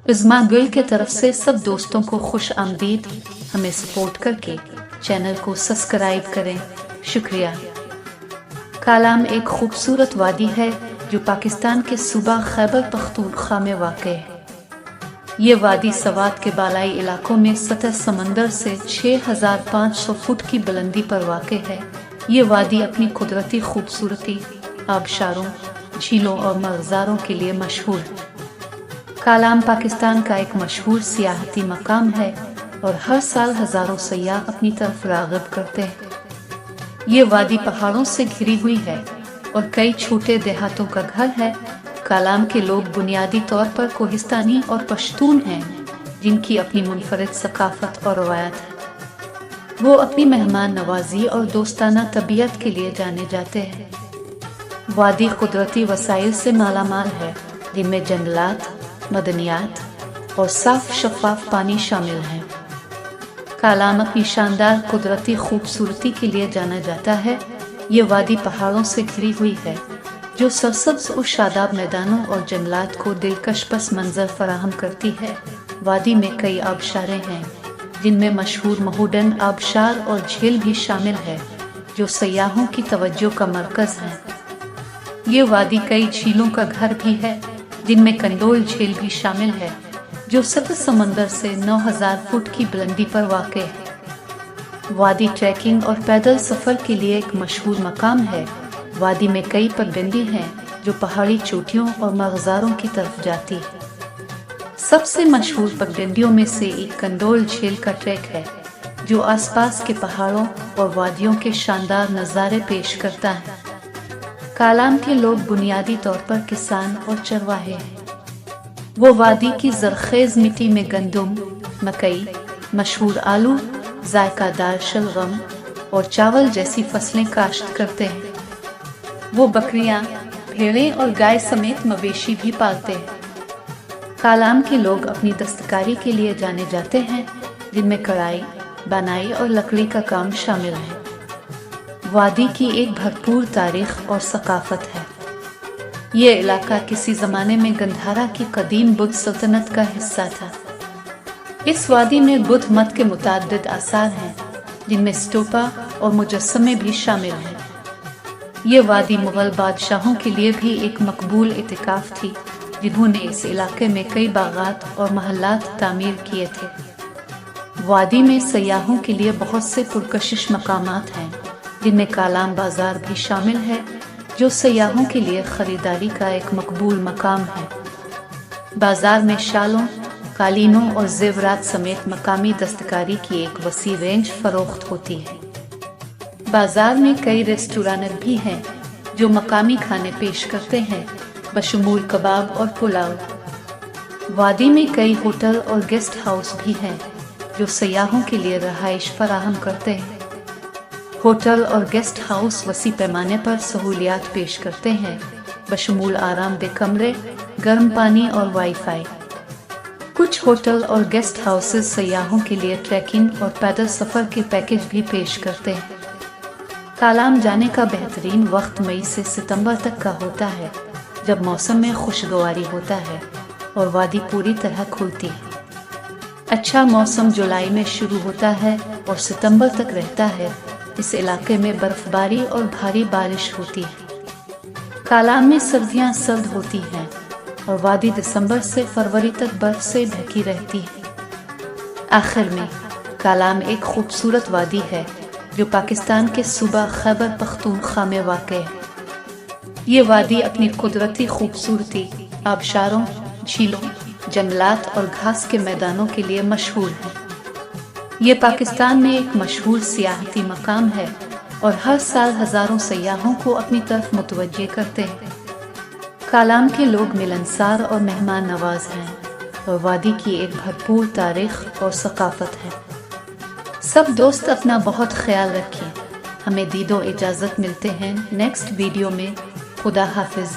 इज़्मा गुल के तरफ से सब दोस्तों को खुश आमदीद। हमें सपोर्ट करके चैनल को सब्सक्राइब करें, शुक्रिया। कालाम एक खूबसूरत वादी है जो पाकिस्तान के सूबा खैबर पख्तूनख्वा में वाक़ है। ये वादी सवात के बालाई इलाकों में सतह समंदर से 6500 फुट की बुलंदी पर वाक़ है। ये वादी अपनी कुदरती खूबसूरती, आबशारों, झीलों और मज़ारों के लिए मशहूर है। कालाम पाकिस्तान का एक मशहूर सियाहती मकाम है और हर साल हज़ारों सयाह अपनी तरफ राग़िब करते हैं। ये वादी पहाड़ों से घिरी हुई है और कई छोटे देहातों का घर है। कालाम के लोग बुनियादी तौर पर कोहिस्तानी और पश्तून हैं, जिनकी अपनी मुनफरिद सकाफत और रवायत है। वो अपनी मेहमान नवाजी और दोस्ताना तबीयत के लिए जाने जाते हैं। वादी कुदरती वसाइल से मालामाल है, जिनमें जंगलात, मदनियात और साफ शफाफ पानी शामिल हैं। कालाम अपनी शानदार कुदरती खूबसूरती के लिए जाना जाता है। ये वादी पहाड़ों से घिरी हुई है, जो सरसब्ज और शादाब मैदानों और जंगलात को दिलकश पस मंजर फराहम करती है। वादी में कई आबशारें हैं, जिनमें मशहूर महूडन आबशार और झील भी शामिल है, जो सयाहों की तवज्जो का मरकज़ है। ये वादी कई झीलों का घर भी है, जिनमें कंडोल झील भी शामिल है, जो सतह समंदर से 9000 फुट की बुलंदी पर वाक़ है। वादी ट्रैकिंग और पैदल सफ़र के लिए एक मशहूर मकाम है। वादी में कई पगडंडी हैं जो पहाड़ी चोटियों और मज़ारों की तरफ जाती है। सबसे मशहूर पगडंडियों में से एक कंडोल झील का ट्रैक है, जो आसपास के पहाड़ों और वादियों के शानदार नज़ारे पेश करता है। कालाम के लोग बुनियादी तौर पर किसान और चरवाहे हैं। वो वादी की ज़रख़ेज़ मिट्टी में गंदम, मकई, मशहूर आलू, जायकादार शलगम और चावल जैसी फसलें काश्त करते हैं। वो बकरियां, भेड़ें और गाय समेत मवेशी भी पालते हैं। कालाम के लोग अपनी दस्तकारी के लिए जाने जाते हैं, जिनमें कढ़ाई, बनाई और लकड़ी का काम शामिल है। वादी की एक भरपूर तारीख और सकाफत है। ये इलाका किसी ज़माने में गंधारा की कदीम बुद्ध सल्तनत का हिस्सा था। इस वादी में बुद्ध मत के मुताद्दिद आसार हैं, जिनमें स्तूपा और मुजस्समे भी शामिल हैं। ये वादी मुग़ल बादशाहों के लिए भी एक मकबूल इतिकाफ़ थी, जिन्होंने इस इलाके में कई बागात और महल्लात तामीर किए थे। वादी में सयाहों के लिए बहुत से पुरकशिश मकामात हैं, जिनमें कालाम बाज़ार भी शामिल है, जो सयाहों के लिए ख़रीदारी का एक मकबूल मकाम है। बाज़ार में शालों, कालीनों और ज़ेवरात समेत मकामी दस्तकारी की एक वसी रेंज फ़रोख्त होती है। बाज़ार में कई रेस्टोरेंट भी हैं, जो मकामी खाने पेश करते हैं, बशमूल कबाब और पुलाव। वादी में कई होटल और गेस्ट हाउस भी हैं, जो सयाहों के लिए रहाइश फराहम करते हैं। होटल और गेस्ट हाउस वसी पैमाने पर सहूलियात पेश करते हैं, बशमूल आरामदेह कमरे, गर्म पानी और वाईफाई। कुछ होटल और गेस्ट हाउसेस सयाहों के लिए ट्रैकिंग और पैदल सफ़र के पैकेज भी पेश करते हैं। कालाम जाने का बेहतरीन वक्त मई से सितंबर तक का होता है, जब मौसम में खुशगवारी होता है और वादी पूरी तरह खुलती है। अच्छा मौसम जुलाई में शुरू होता है और सितंबर तक रहता है। इस इलाके में बर्फबारी और भारी बारिश होती है। कालाम में सर्दियां सर्द होती हैं और वादी दिसंबर से फरवरी तक बर्फ से ढकी रहती है। आखिर में कालाम एक खूबसूरत वादी है, जो पाकिस्तान के सूबा खैबर पख्तूनख्वा में वाक़ है। ये वादी अपनी कुदरती खूबसूरती, आबशारों, झीलों, जंगलात और घास के मैदानों के लिए मशहूर है। ये पाकिस्तान में एक मशहूर सियाहती मकाम है और हर साल हज़ारों सयाहों को अपनी तरफ मुतवज्जे करते हैं। कालाम के लोग मिलनसार और मेहमान नवाज हैं और वादी की एक भरपूर तारीख और सकाफत है। सब दोस्त अपना बहुत ख्याल रखें। हमें दीदो इजाज़त, मिलते हैं नेक्स्ट वीडियो में। खुदा हाफिज़।